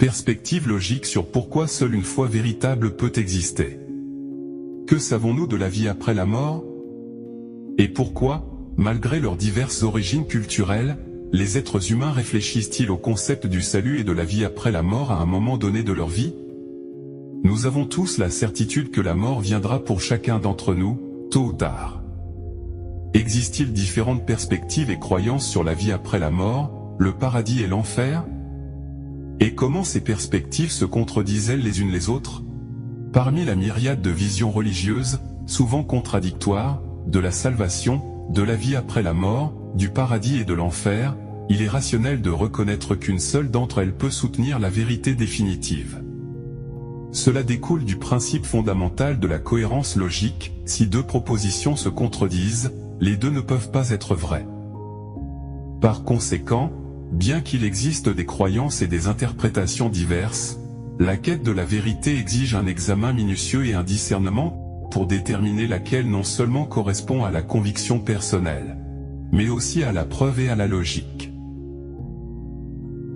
Perspective logique sur pourquoi seule une foi véritable peut exister. Que savons-nous de la vie après la mort? Et pourquoi, malgré leurs diverses origines culturelles, les êtres humains réfléchissent-ils au concept du salut et de la vie après la mort à un moment donné de leur vie? Nous avons tous la certitude que la mort viendra pour chacun d'entre nous, tôt ou tard. Existe-t-il différentes perspectives et croyances sur la vie après la mort, le paradis et l'enfer? Et comment ces perspectives se contredisent-elles les unes les autres? Parmi la myriade de visions religieuses, souvent contradictoires, de la salvation, de la vie après la mort, du paradis et de l'enfer, il est rationnel de reconnaître qu'une seule d'entre elles peut soutenir la vérité définitive. Cela découle du principe fondamental de la cohérence logique, si deux propositions se contredisent, les deux ne peuvent pas être vraies. Par conséquent, bien qu'il existe des croyances et des interprétations diverses, la quête de la vérité exige un examen minutieux et un discernement, pour déterminer laquelle non seulement correspond à la conviction personnelle, mais aussi à la preuve et à la logique.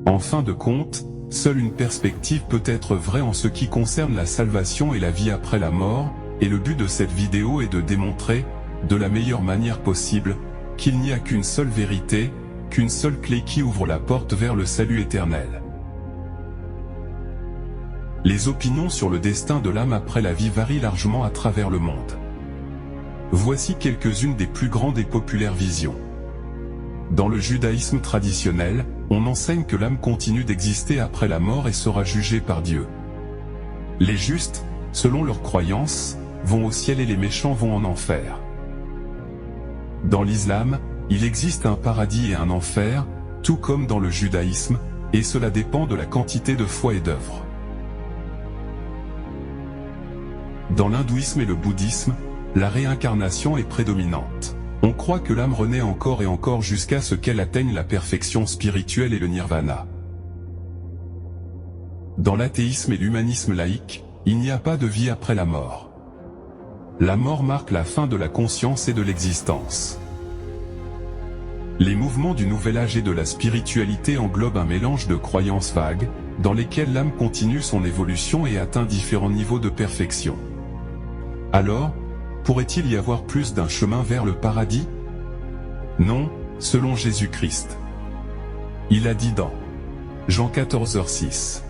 En fin de compte, seule une perspective peut être vraie en ce qui concerne la salvation et la vie après la mort, et le but de cette vidéo est de démontrer, de la meilleure manière possible, qu'il n'y a qu'une seule vérité, qu'une seule clé qui ouvre la porte vers le salut éternel. Les opinions sur le destin de l'âme après la vie varient largement à travers le monde. Voici quelques-unes des plus grandes et populaires visions. Dans le judaïsme traditionnel, on enseigne que l'âme continue d'exister après la mort et sera jugée par Dieu. Les justes, selon leurs croyances, vont au ciel et les méchants vont en enfer. Dans l'islam, il existe un paradis et un enfer, tout comme dans le judaïsme, et cela dépend de la quantité de foi et d'œuvre. Dans l'hindouisme et le bouddhisme, la réincarnation est prédominante. On croit que l'âme renaît encore et encore jusqu'à ce qu'elle atteigne la perfection spirituelle et le nirvana. Dans l'athéisme et l'humanisme laïque, il n'y a pas de vie après la mort. La mort marque la fin de la conscience et de l'existence. Les mouvements du nouvel âge et de la spiritualité englobent un mélange de croyances vagues, dans lesquelles l'âme continue son évolution et atteint différents niveaux de perfection. Alors, pourrait-il y avoir plus d'un chemin vers le paradis? Non, selon Jésus-Christ. Il a dit dans Jean 14:6.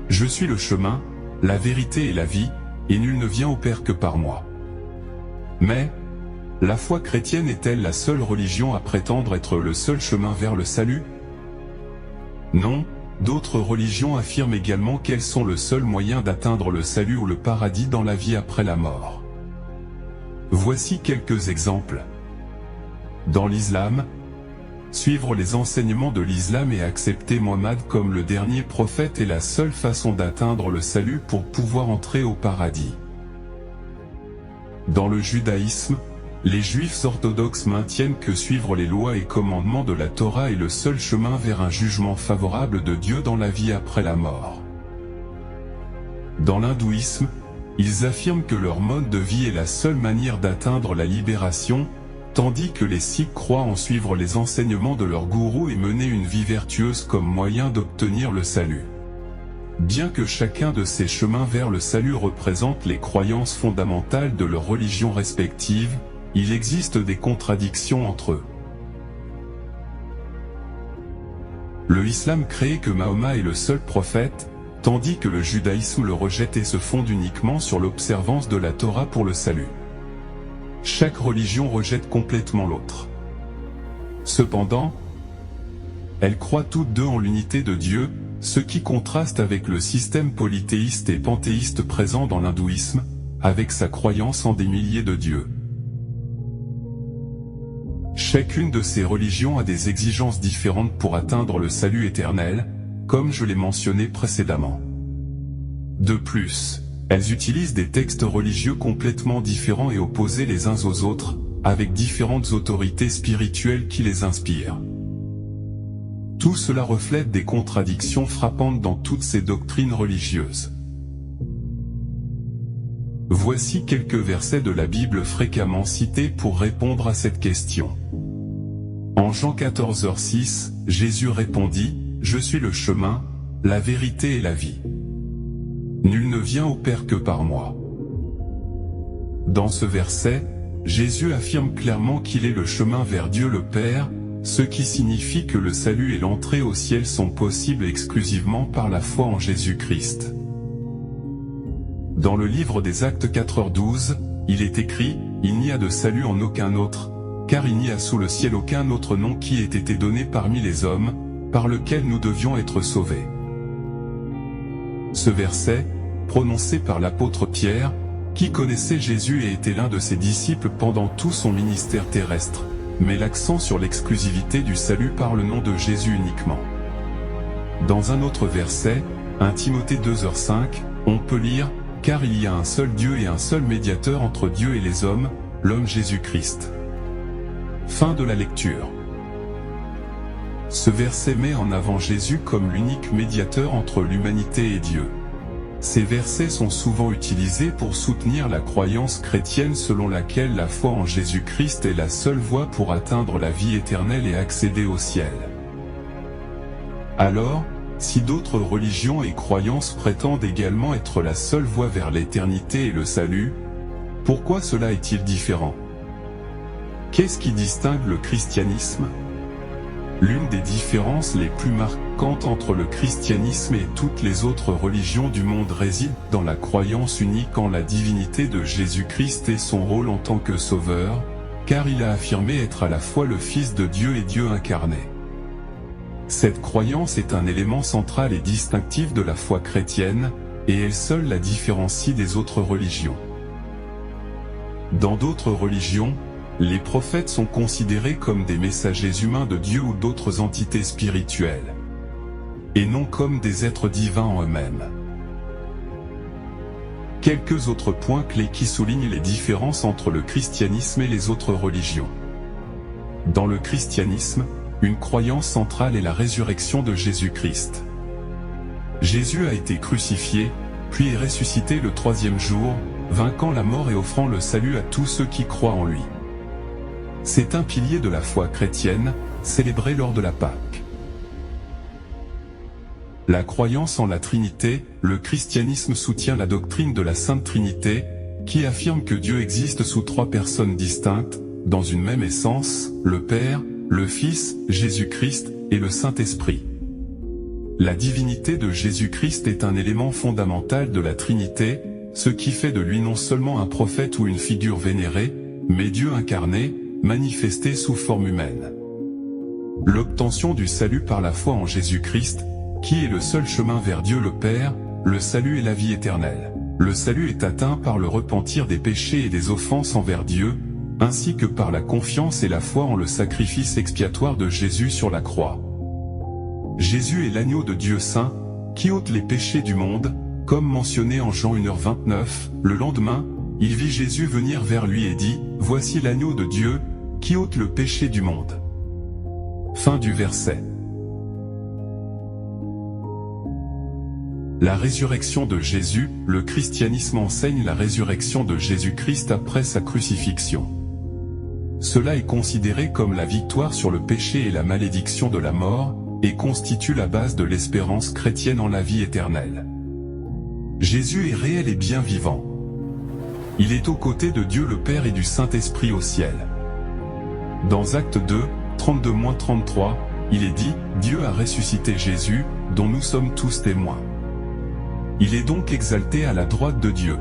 Je suis le chemin, la vérité et la vie, et nul ne vient au Père que par moi. Mais, la foi chrétienne est-elle la seule religion à prétendre être le seul chemin vers le salut? Non, d'autres religions affirment également qu'elles sont le seul moyen d'atteindre le salut ou le paradis dans la vie après la mort. Voici quelques exemples. Dans l'islam, suivre les enseignements de l'islam et accepter Mohammed comme le dernier prophète est la seule façon d'atteindre le salut pour pouvoir entrer au paradis. Dans le judaïsme, les juifs orthodoxes maintiennent que suivre les lois et commandements de la Torah est le seul chemin vers un jugement favorable de Dieu dans la vie après la mort. Dans l'hindouisme, ils affirment que leur mode de vie est la seule manière d'atteindre la libération, tandis que les Sikhs croient en suivre les enseignements de leur gourou et mener une vie vertueuse comme moyen d'obtenir le salut. Bien que chacun de ces chemins vers le salut représente les croyances fondamentales de leurs religions respectives, il existe des contradictions entre eux. Le islam crée que Mahomet est le seul prophète, tandis que le judaïsme le rejette et se fonde uniquement sur l'observance de la Torah pour le salut. Chaque religion rejette complètement l'autre. Cependant, elles croient toutes deux en l'unité de Dieu, ce qui contraste avec le système polythéiste et panthéiste présent dans l'hindouisme, avec sa croyance en des milliers de dieux. Chacune de ces religions a des exigences différentes pour atteindre le salut éternel, comme je l'ai mentionné précédemment. De plus, elles utilisent des textes religieux complètement différents et opposés les uns aux autres, avec différentes autorités spirituelles qui les inspirent. Tout cela reflète des contradictions frappantes dans toutes ces doctrines religieuses. Voici quelques versets de la Bible fréquemment cités pour répondre à cette question. En Jean 14:6, Jésus répondit, « Je suis le chemin, la vérité et la vie. Nul ne vient au Père que par moi. Dans ce verset, Jésus affirme clairement qu'il est le chemin vers Dieu le Père, ce qui signifie que le salut et l'entrée au ciel sont possibles exclusivement par la foi en Jésus-Christ. Dans le livre des Actes 4h12, il est écrit « Il n'y a de salut en aucun autre, car il n'y a sous le ciel aucun autre nom qui ait été donné parmi les hommes, par lequel nous devions être sauvés. » Ce verset, prononcé par l'apôtre Pierre, qui connaissait Jésus et était l'un de ses disciples pendant tout son ministère terrestre, met l'accent sur l'exclusivité du salut par le nom de Jésus uniquement. Dans un autre verset, 1 Timothée 2h5, on peut lire « Car il y a un seul Dieu et un seul médiateur entre Dieu et les hommes, l'homme Jésus-Christ. » Fin de la lecture. Ce verset met en avant Jésus comme l'unique médiateur entre l'humanité et Dieu. Ces versets sont souvent utilisés pour soutenir la croyance chrétienne selon laquelle la foi en Jésus-Christ est la seule voie pour atteindre la vie éternelle et accéder au ciel. Alors, si d'autres religions et croyances prétendent également être la seule voie vers l'éternité et le salut, pourquoi cela est-il différent? Qu'est-ce qui distingue le christianisme? L'une des différences les plus marquantes entre le christianisme et toutes les autres religions du monde réside dans la croyance unique en la divinité de Jésus-Christ et son rôle en tant que sauveur, car il a affirmé être à la fois le Fils de Dieu et Dieu incarné. Cette croyance est un élément central et distinctif de la foi chrétienne, et elle seule la différencie des autres religions. Dans d'autres religions, les prophètes sont considérés comme des messagers humains de Dieu ou d'autres entités spirituelles, et non comme des êtres divins en eux-mêmes. Quelques autres points clés qui soulignent les différences entre le christianisme et les autres religions. Dans le christianisme, une croyance centrale est la résurrection de Jésus-Christ. Jésus a été crucifié, puis est ressuscité le troisième jour, vainquant la mort et offrant le salut à tous ceux qui croient en lui. C'est un pilier de la foi chrétienne, célébré lors de la Pâque. La croyance en la Trinité, le christianisme soutient la doctrine de la Sainte Trinité, qui affirme que Dieu existe sous trois personnes distinctes, dans une même essence, le Père, le Fils, Jésus-Christ, et le Saint-Esprit. La divinité de Jésus-Christ est un élément fondamental de la Trinité, ce qui fait de lui non seulement un prophète ou une figure vénérée, mais Dieu incarné, manifesté sous forme humaine. L'obtention du salut par la foi en Jésus-Christ, qui est le seul chemin vers Dieu le Père, le salut et la vie éternelle. Le salut est atteint par le repentir des péchés et des offenses envers Dieu, ainsi que par la confiance et la foi en le sacrifice expiatoire de Jésus sur la croix. Jésus est l'agneau de Dieu saint, qui ôte les péchés du monde, comme mentionné en Jean 1h29, le lendemain, il vit Jésus venir vers lui et dit, « Voici l'agneau de Dieu, qui ôte le péché du monde. » Fin du verset. La résurrection de Jésus, le christianisme enseigne la résurrection de Jésus-Christ après sa crucifixion. Cela est considéré comme la victoire sur le péché et la malédiction de la mort, et constitue la base de l'espérance chrétienne en la vie éternelle. Jésus est réel et bien vivant. Il est aux côtés de Dieu le Père et du Saint-Esprit au ciel. Dans Acte 2, 32-33, il est dit, Dieu a ressuscité Jésus, dont nous sommes tous témoins. Il est donc exalté à la droite de Dieu.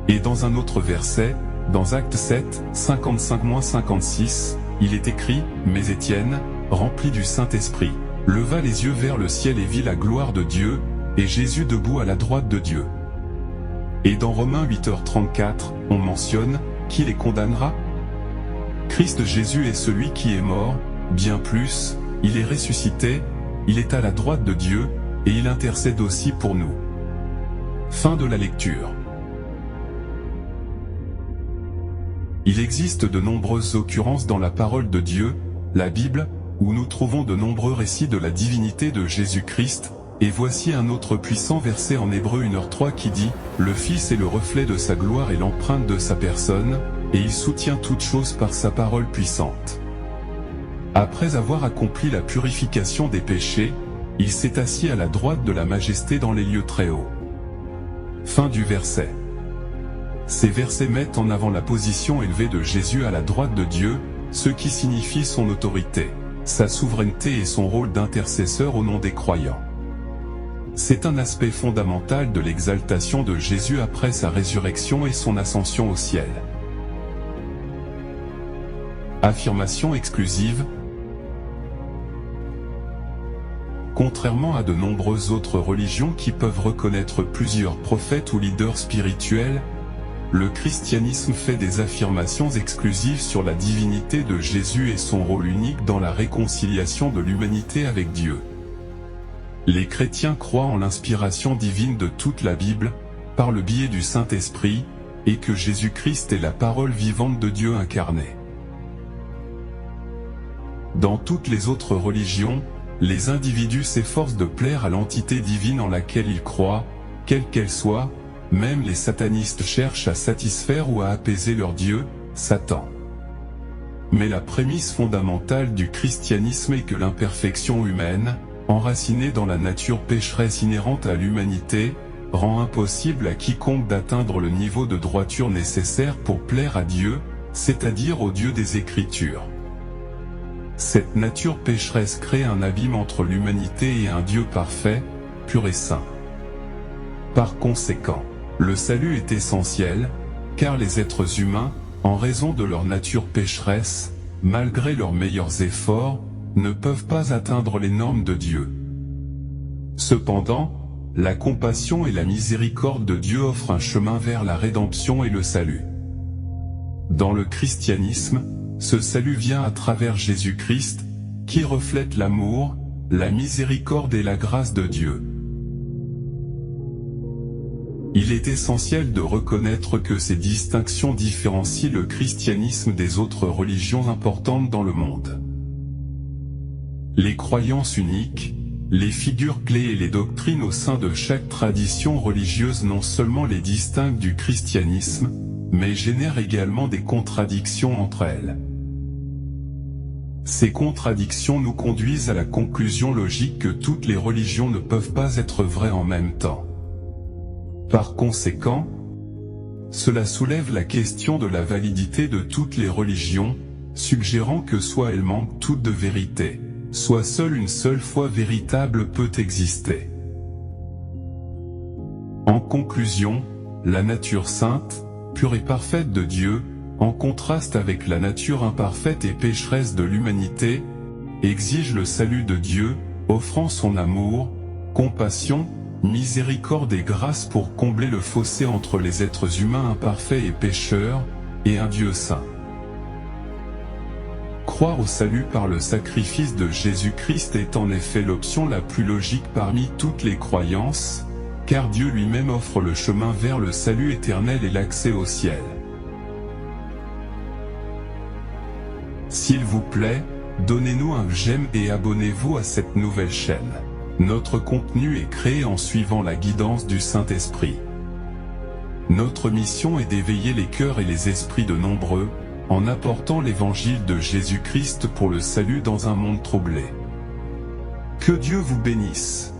Et dans un autre verset, dans Acte 7, 55-56, il est écrit, mais Étienne, rempli du Saint-Esprit, leva les yeux vers le ciel et vit la gloire de Dieu, et Jésus debout à la droite de Dieu. Et dans Romains 8h34, on mentionne, qui les condamnera? Christ Jésus est celui qui est mort, bien plus, il est ressuscité, il est à la droite de Dieu, et il intercède aussi pour nous. Fin de la lecture. Il existe de nombreuses occurrences dans la parole de Dieu, la Bible, où nous trouvons de nombreux récits de la divinité de Jésus-Christ, et voici un autre puissant verset en Hébreux 1h3 qui dit, « Le Fils est le reflet de sa gloire et l'empreinte de sa personne, et il soutient toutes choses par sa parole puissante. » Après avoir accompli la purification des péchés, Il s'est assis à la droite de la majesté dans les lieux très hauts. Fin du verset. Ces versets mettent en avant la position élevée de Jésus à la droite de Dieu, ce qui signifie son autorité, sa souveraineté et son rôle d'intercesseur au nom des croyants. C'est un aspect fondamental de l'exaltation de Jésus après sa résurrection et son ascension au ciel. Affirmation exclusive. Contrairement à de nombreuses autres religions qui peuvent reconnaître plusieurs prophètes ou leaders spirituels, le christianisme fait des affirmations exclusives sur la divinité de Jésus et son rôle unique dans la réconciliation de l'humanité avec Dieu. Les chrétiens croient en l'inspiration divine de toute la Bible, par le biais du Saint-Esprit, et que Jésus-Christ est la parole vivante de Dieu incarnée. Dans toutes les autres religions, les individus s'efforcent de plaire à l'entité divine en laquelle ils croient, quelle qu'elle soit. Même les satanistes cherchent à satisfaire ou à apaiser leur Dieu, Satan. Mais la prémisse fondamentale du christianisme est que l'imperfection humaine, enracinée dans la nature pécheresse inhérente à l'humanité, rend impossible à quiconque d'atteindre le niveau de droiture nécessaire pour plaire à Dieu, c'est-à-dire au Dieu des Écritures. Cette nature pécheresse crée un abîme entre l'humanité et un Dieu parfait, pur et saint. Par conséquent, le salut est essentiel, car les êtres humains, en raison de leur nature pécheresse, malgré leurs meilleurs efforts, ne peuvent pas atteindre les normes de Dieu. Cependant, la compassion et la miséricorde de Dieu offrent un chemin vers la rédemption et le salut. Dans le christianisme, ce salut vient à travers Jésus-Christ, qui reflète l'amour, la miséricorde et la grâce de Dieu. Il est essentiel de reconnaître que ces distinctions différencient le christianisme des autres religions importantes dans le monde. Les croyances uniques, les figures clés et les doctrines au sein de chaque tradition religieuse non seulement les distinguent du christianisme, mais génèrent également des contradictions entre elles. Ces contradictions nous conduisent à la conclusion logique que toutes les religions ne peuvent pas être vraies en même temps. Par conséquent, cela soulève la question de la validité de toutes les religions, suggérant que soit elles manquent toutes de vérité, soit seule une seule foi véritable peut exister. En conclusion, la nature sainte, pure et parfaite de Dieu, en contraste avec la nature imparfaite et pécheresse de l'humanité, exige le salut de Dieu, offrant son amour, compassion, miséricorde et grâce pour combler le fossé entre les êtres humains imparfaits et pécheurs, et un Dieu saint. Croire au salut par le sacrifice de Jésus-Christ est en effet l'option la plus logique parmi toutes les croyances, car Dieu lui-même offre le chemin vers le salut éternel et l'accès au ciel. S'il vous plaît, donnez-nous un j'aime et abonnez-vous à cette nouvelle chaîne. Notre contenu est créé en suivant la guidance du Saint-Esprit. Notre mission est d'éveiller les cœurs et les esprits de nombreux, en apportant l'évangile de Jésus-Christ pour le salut dans un monde troublé. Que Dieu vous bénisse.